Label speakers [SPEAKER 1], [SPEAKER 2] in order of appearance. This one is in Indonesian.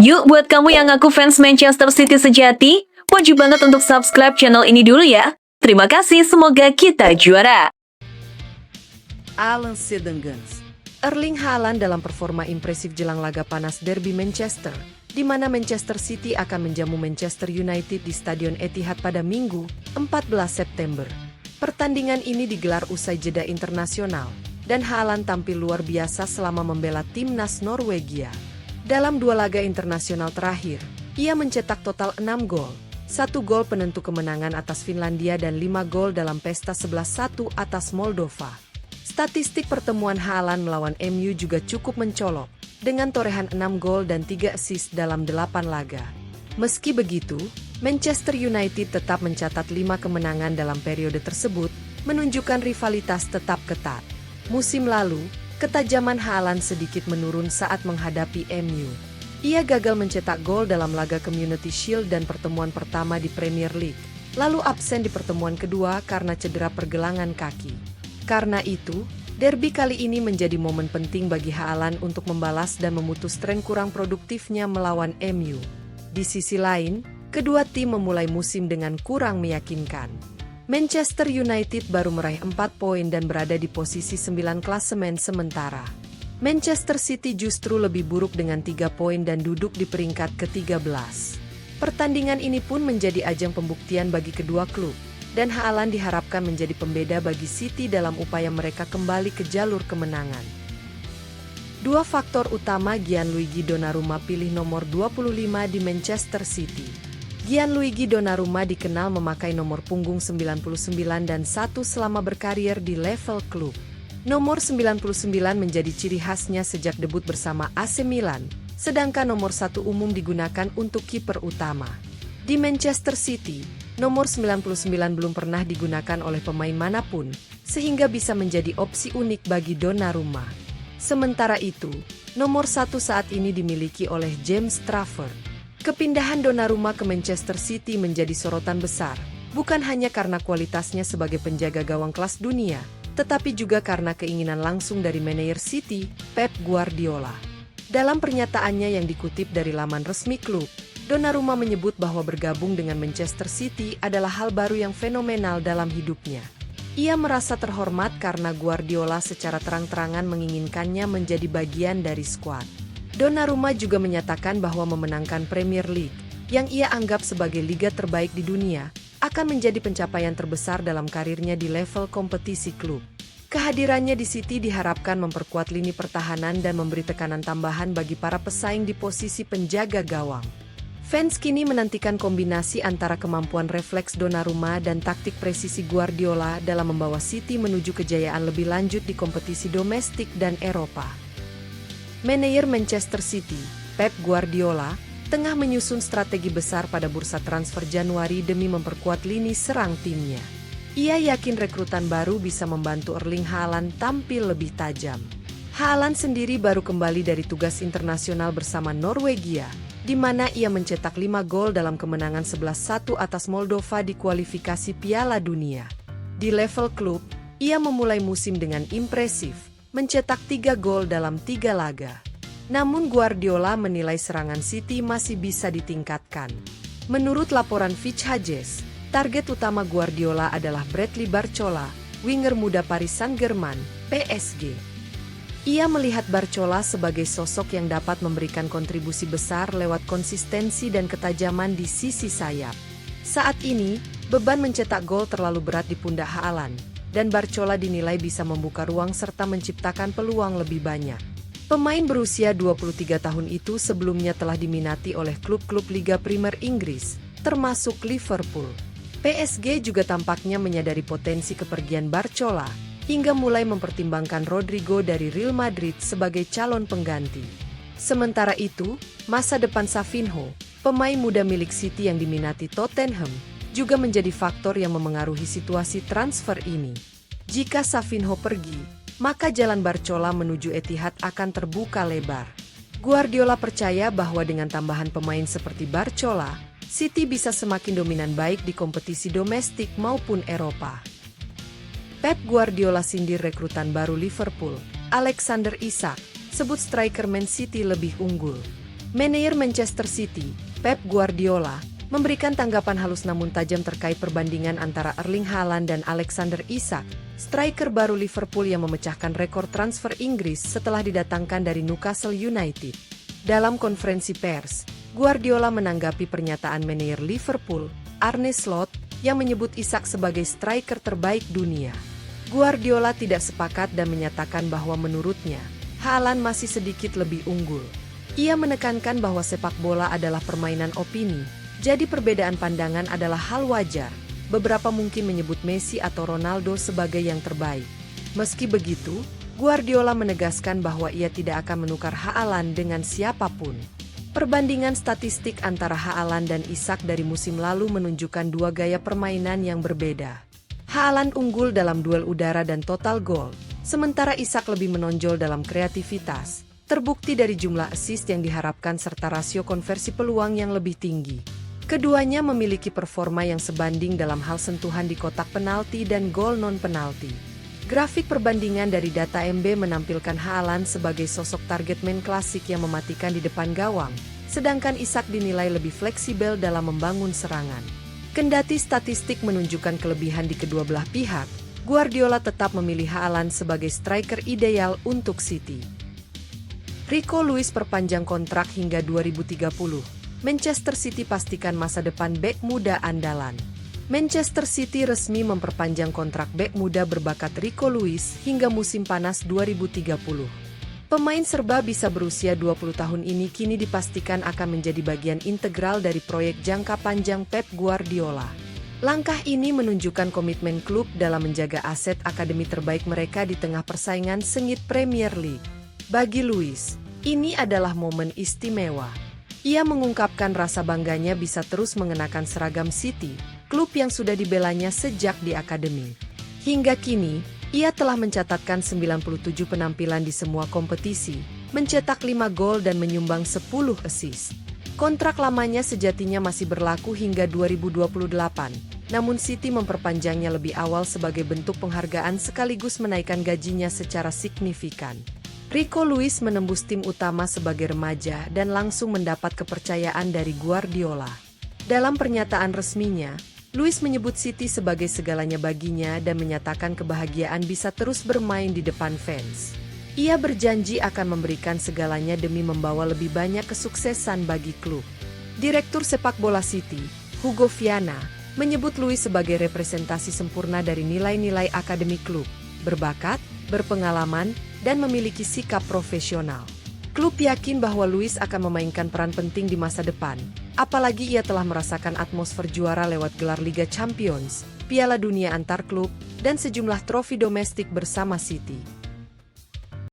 [SPEAKER 1] Yuk buat kamu yang ngaku fans Manchester City sejati, wajib banget untuk subscribe channel ini dulu ya. Terima kasih, semoga kita juara.
[SPEAKER 2] Alan Sedengans. Erling Haaland dalam performa impresif jelang laga panas derby Manchester, di mana Manchester City akan menjamu Manchester United di Stadion Etihad pada Minggu, 14 September. Pertandingan ini digelar usai jeda internasional, dan Haaland tampil luar biasa selama membela timnas Norwegia. Dalam 2 laga internasional terakhir, ia mencetak total 6 gol, 1 gol penentu kemenangan atas Finlandia dan 5 gol dalam pesta 11-1 atas Moldova. Statistik pertemuan Haaland melawan MU juga cukup mencolok, dengan torehan 6 gol dan 3 assist dalam 8 laga. Meski begitu, Manchester United tetap mencatat 5 kemenangan dalam periode tersebut, menunjukkan rivalitas tetap ketat. Musim lalu, ketajaman Haaland sedikit menurun saat menghadapi MU. Ia gagal mencetak gol dalam laga Community Shield dan pertemuan pertama di Premier League, lalu absen di pertemuan kedua karena cedera pergelangan kaki. Karena itu, derby kali ini menjadi momen penting bagi Haaland untuk membalas dan memutus tren kurang produktifnya melawan MU. Di sisi lain, kedua tim memulai musim dengan kurang meyakinkan. Manchester United baru meraih 4 poin dan berada di posisi 9 klasemen sementara. Manchester City justru lebih buruk dengan 3 poin dan duduk di peringkat ke-13. Pertandingan ini pun menjadi ajang pembuktian bagi kedua klub, dan Haaland diharapkan menjadi pembeda bagi City dalam upaya mereka kembali ke jalur kemenangan. 2 faktor utama Gianluigi Donnarumma pilih nomor 25 di Manchester City. Gianluigi Donnarumma dikenal memakai nomor punggung 99 dan 1 selama berkarier di level klub. Nomor 99 menjadi ciri khasnya sejak debut bersama AC Milan, sedangkan nomor 1 umum digunakan untuk kiper utama. Di Manchester City, nomor 99 belum pernah digunakan oleh pemain manapun, sehingga bisa menjadi opsi unik bagi Donnarumma. Sementara itu, nomor 1 saat ini dimiliki oleh James Trafford. Kepindahan Donnarumma ke Manchester City menjadi sorotan besar, bukan hanya karena kualitasnya sebagai penjaga gawang kelas dunia, tetapi juga karena keinginan langsung dari manajer City, Pep Guardiola. Dalam pernyataannya yang dikutip dari laman resmi klub, Donnarumma menyebut bahwa bergabung dengan Manchester City adalah hal baru yang fenomenal dalam hidupnya. Ia merasa terhormat karena Guardiola secara terang-terangan menginginkannya menjadi bagian dari skuad. Donnarumma juga menyatakan bahwa memenangkan Premier League, yang ia anggap sebagai liga terbaik di dunia, akan menjadi pencapaian terbesar dalam karirnya di level kompetisi klub. Kehadirannya di City diharapkan memperkuat lini pertahanan dan memberi tekanan tambahan bagi para pesaing di posisi penjaga gawang. Fans kini menantikan kombinasi antara kemampuan refleks Donnarumma dan taktik presisi Guardiola dalam membawa City menuju kejayaan lebih lanjut di kompetisi domestik dan Eropa. Manajer Manchester City, Pep Guardiola, tengah menyusun strategi besar pada bursa transfer Januari demi memperkuat lini serang timnya. Ia yakin rekrutan baru bisa membantu Erling Haaland tampil lebih tajam. Haaland sendiri baru kembali dari tugas internasional bersama Norwegia, di mana ia mencetak 5 gol dalam kemenangan 11-1 atas Moldova di kualifikasi Piala Dunia. Di level klub, ia memulai musim dengan impresif, mencetak 3 gol dalam 3 laga. Namun Guardiola menilai serangan City masih bisa ditingkatkan. Menurut laporan Fitch Hughes, target utama Guardiola adalah Bradley Barcola, winger muda Paris Saint-Germain, PSG. Ia melihat Barcola sebagai sosok yang dapat memberikan kontribusi besar lewat konsistensi dan ketajaman di sisi sayap. Saat ini, beban mencetak gol terlalu berat di pundak Haaland, dan Barcola dinilai bisa membuka ruang serta menciptakan peluang lebih banyak. Pemain berusia 23 tahun itu sebelumnya telah diminati oleh klub-klub Liga Primer Inggris, termasuk Liverpool. PSG juga tampaknya menyadari potensi kepergian Barcola, hingga mulai mempertimbangkan Rodrigo dari Real Madrid sebagai calon pengganti. Sementara itu, masa depan Savinho, pemain muda milik City yang diminati Tottenham, juga menjadi faktor yang memengaruhi situasi transfer ini. Jika Savinho pergi, maka jalan Barcola menuju Etihad akan terbuka lebar. Guardiola percaya bahwa dengan tambahan pemain seperti Barcola, City bisa semakin dominan baik di kompetisi domestik maupun Eropa. Pep Guardiola sindir rekrutan baru Liverpool, Alexander Isak, sebut striker Man City lebih unggul. Manajer Manchester City, Pep Guardiola, memberikan tanggapan halus namun tajam terkait perbandingan antara Erling Haaland dan Alexander Isak, striker baru Liverpool yang memecahkan rekor transfer Inggris setelah didatangkan dari Newcastle United. Dalam konferensi pers, Guardiola menanggapi pernyataan manajer Liverpool, Arne Slot, yang menyebut Isak sebagai striker terbaik dunia. Guardiola tidak sepakat dan menyatakan bahwa menurutnya, Haaland masih sedikit lebih unggul. Ia menekankan bahwa sepak bola adalah permainan opini, jadi perbedaan pandangan adalah hal wajar. Beberapa mungkin menyebut Messi atau Ronaldo sebagai yang terbaik. Meski begitu, Guardiola menegaskan bahwa ia tidak akan menukar Haaland dengan siapapun. Perbandingan statistik antara Haaland dan Isak dari musim lalu menunjukkan dua gaya permainan yang berbeda. Haaland unggul dalam duel udara dan total gol, sementara Isak lebih menonjol dalam kreativitas. Terbukti dari jumlah assist yang diharapkan serta rasio konversi peluang yang lebih tinggi. Keduanya memiliki performa yang sebanding dalam hal sentuhan di kotak penalti dan gol non-penalti. Grafik perbandingan dari data MB menampilkan Haaland sebagai sosok target man klasik yang mematikan di depan gawang, sedangkan Isak dinilai lebih fleksibel dalam membangun serangan. Kendati statistik menunjukkan kelebihan di kedua belah pihak, Guardiola tetap memilih Haaland sebagai striker ideal untuk City. Rico Lewis perpanjang kontrak hingga 2030. Manchester City pastikan masa depan bek muda andalan. Manchester City resmi memperpanjang kontrak bek muda berbakat Rico Lewis hingga musim panas 2030. Pemain serba bisa berusia 20 tahun ini kini dipastikan akan menjadi bagian integral dari proyek jangka panjang Pep Guardiola. Langkah ini menunjukkan komitmen klub dalam menjaga aset akademi terbaik mereka di tengah persaingan sengit Premier League. Bagi Lewis, ini adalah momen istimewa. Ia mengungkapkan rasa bangganya bisa terus mengenakan seragam City, klub yang sudah dibelanya sejak di akademi. Hingga kini, ia telah mencatatkan 97 penampilan di semua kompetisi, mencetak 5 gol dan menyumbang 10 assist. Kontrak lamanya sejatinya masih berlaku hingga 2028, namun City memperpanjangnya lebih awal sebagai bentuk penghargaan sekaligus menaikkan gajinya secara signifikan. Rico Lewis menembus tim utama sebagai remaja dan langsung mendapat kepercayaan dari Guardiola. Dalam pernyataan resminya, Lewis menyebut City sebagai segalanya baginya dan menyatakan kebahagiaan bisa terus bermain di depan fans. Ia berjanji akan memberikan segalanya demi membawa lebih banyak kesuksesan bagi klub. Direktur sepak bola City, Hugo Viana, menyebut Lewis sebagai representasi sempurna dari nilai-nilai akademi klub, berbakat, berpengalaman, dan memiliki sikap profesional. Klub yakin bahwa Lewis akan memainkan peran penting di masa depan, apalagi ia telah merasakan atmosfer juara lewat gelar Liga Champions, Piala Dunia antar klub, dan sejumlah trofi domestik bersama City.